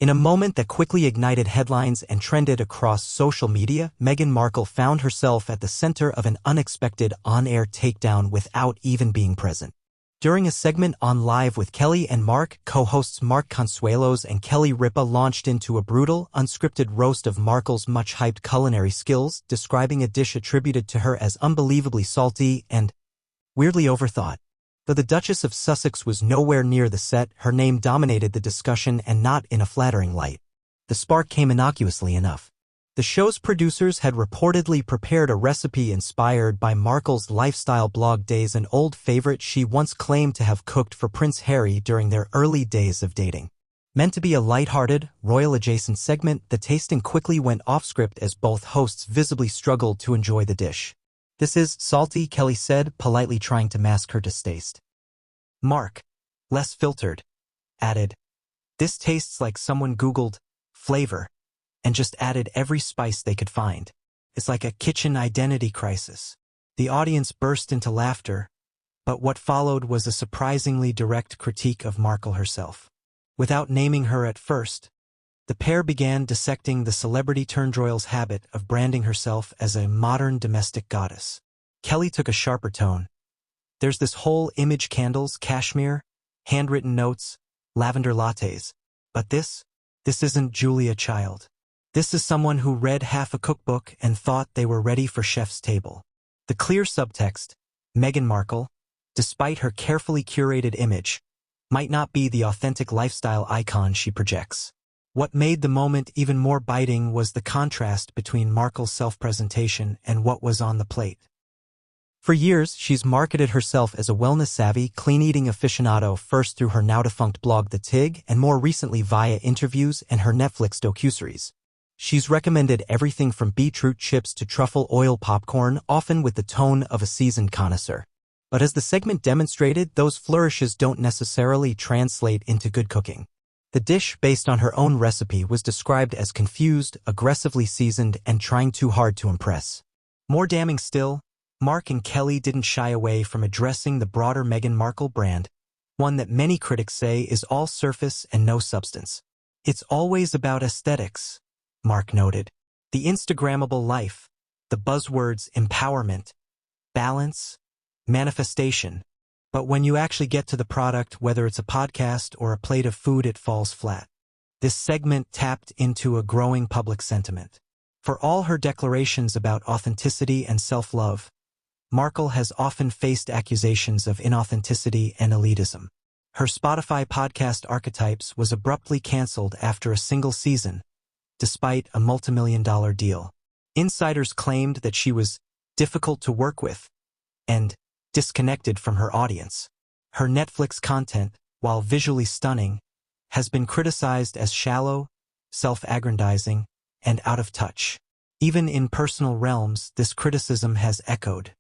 In a moment that quickly ignited headlines and trended across social media, Meghan Markle found herself at the center of an unexpected on-air takedown without even being present. During a segment on Live with Kelly and Mark, co-hosts Mark Consuelos and Kelly Ripa launched into a brutal, unscripted roast of Markle's much-hyped culinary skills, describing a dish attributed to her as unbelievably salty and weirdly overthought. Though the Duchess of Sussex was nowhere near the set, her name dominated the discussion and not in a flattering light. The spark came innocuously enough. The show's producers had reportedly prepared a recipe inspired by Markle's lifestyle blog Days, an old favorite she once claimed to have cooked for Prince Harry during their early days of dating. Meant to be a lighthearted, royal-adjacent segment, the tasting quickly went off-script as both hosts visibly struggled to enjoy the dish. "This is salty," Kelly said, politely trying to mask her distaste. Mark, less filtered, added, "This tastes like someone Googled flavor and just added every spice they could find. It's like a kitchen identity crisis." The audience burst into laughter, but what followed was a surprisingly direct critique of Markle herself. Without naming her at first, the pair began dissecting the celebrity-turned-royal's habit of branding herself as a modern domestic goddess. Kelly took a sharper tone. "There's this whole image: candles, cashmere, handwritten notes, lavender lattes. But this isn't Julia Child. This is someone who read half a cookbook and thought they were ready for chef's table." The clear subtext: Meghan Markle, despite her carefully curated image, might not be the authentic lifestyle icon she projects. What made the moment even more biting was the contrast between Markle's self-presentation and what was on the plate. For years, she's marketed herself as a wellness-savvy, clean-eating aficionado, first through her now-defunct blog The Tig, and more recently via interviews and her Netflix docuseries. She's recommended everything from beetroot chips to truffle oil popcorn, often with the tone of a seasoned connoisseur. But as the segment demonstrated, those flourishes don't necessarily translate into good cooking. The dish, based on her own recipe, was described as confused, aggressively seasoned, and trying too hard to impress. More damning still, Mark and Kelly didn't shy away from addressing the broader Meghan Markle brand, one that many critics say is all surface and no substance. "It's always about aesthetics," Mark noted. "The Instagrammable life, the buzzwords empowerment, balance, manifestation. But when you actually get to the product, whether it's a podcast or a plate of food, it falls flat." This segment tapped into a growing public sentiment. For all her declarations about authenticity and self-love, Markle has often faced accusations of inauthenticity and elitism. Her Spotify podcast Archetypes was abruptly canceled after a single season, despite a multimillion-dollar deal. Insiders claimed that she was difficult to work with and disconnected from her audience. Her Netflix content, while visually stunning, has been criticized as shallow, self-aggrandizing, and out of touch. Even in personal realms, this criticism has echoed.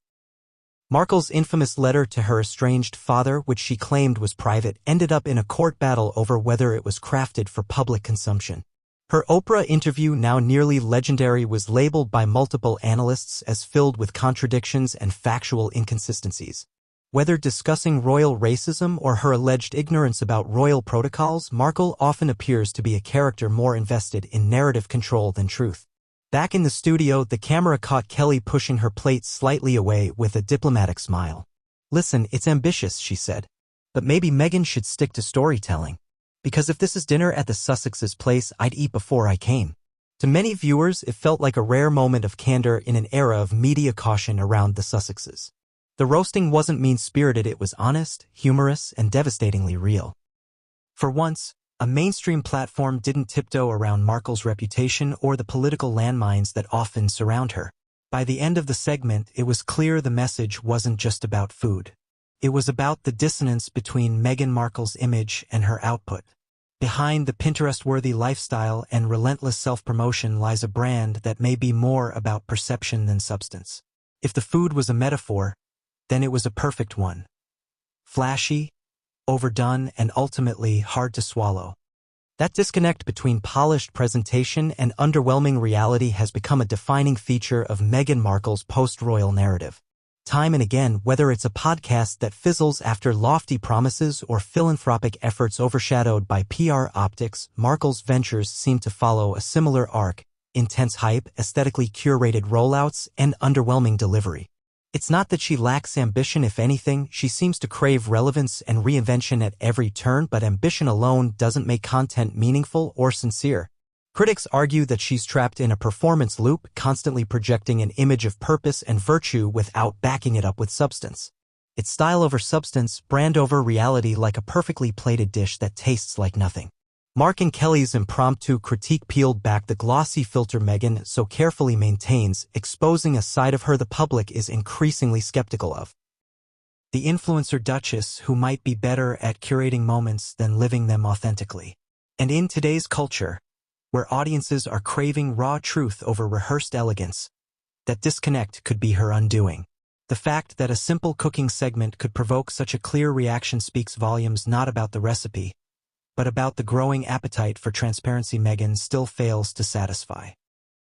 Markle's infamous letter to her estranged father, which she claimed was private, ended up in a court battle over whether it was crafted for public consumption. Her Oprah interview, now nearly legendary, was labeled by multiple analysts as filled with contradictions and factual inconsistencies. Whether discussing royal racism or her alleged ignorance about royal protocols, Markle often appears to be a character more invested in narrative control than truth. Back in the studio, the camera caught Kelly pushing her plate slightly away with a diplomatic smile. "Listen, it's ambitious," she said. "But maybe Meghan should stick to storytelling. Because if this is dinner at the Sussexes' place, I'd eat before I came." To many viewers, it felt like a rare moment of candor in an era of media caution around the Sussexes. The roasting wasn't mean-spirited, it was honest, humorous, and devastatingly real. For once, a mainstream platform didn't tiptoe around Markle's reputation or the political landmines that often surround her. By the end of the segment, it was clear the message wasn't just about food. It was about the dissonance between Meghan Markle's image and her output. Behind the Pinterest-worthy lifestyle and relentless self-promotion lies a brand that may be more about perception than substance. If the food was a metaphor, then it was a perfect one. Flashy, overdone, and ultimately hard to swallow. That disconnect between polished presentation and underwhelming reality has become a defining feature of Meghan Markle's post-royal narrative. Time and again, whether it's a podcast that fizzles after lofty promises or philanthropic efforts overshadowed by PR optics, Markle's ventures seem to follow a similar arc: intense hype, aesthetically curated rollouts, and underwhelming delivery. It's not that she lacks ambition. If anything, she seems to crave relevance and reinvention at every turn, but ambition alone doesn't make content meaningful or sincere. Critics argue that she's trapped in a performance loop, constantly projecting an image of purpose and virtue without backing it up with substance. It's style over substance, brand over reality, like a perfectly plated dish that tastes like nothing. Mark and Kelly's impromptu critique peeled back the glossy filter Meghan so carefully maintains, exposing a side of her the public is increasingly skeptical of. The influencer Duchess, who might be better at curating moments than living them authentically. And in today's culture, where audiences are craving raw truth over rehearsed elegance, that disconnect could be her undoing. The fact that a simple cooking segment could provoke such a clear reaction speaks volumes, not about the recipe, but about the growing appetite for transparency Meghan still fails to satisfy.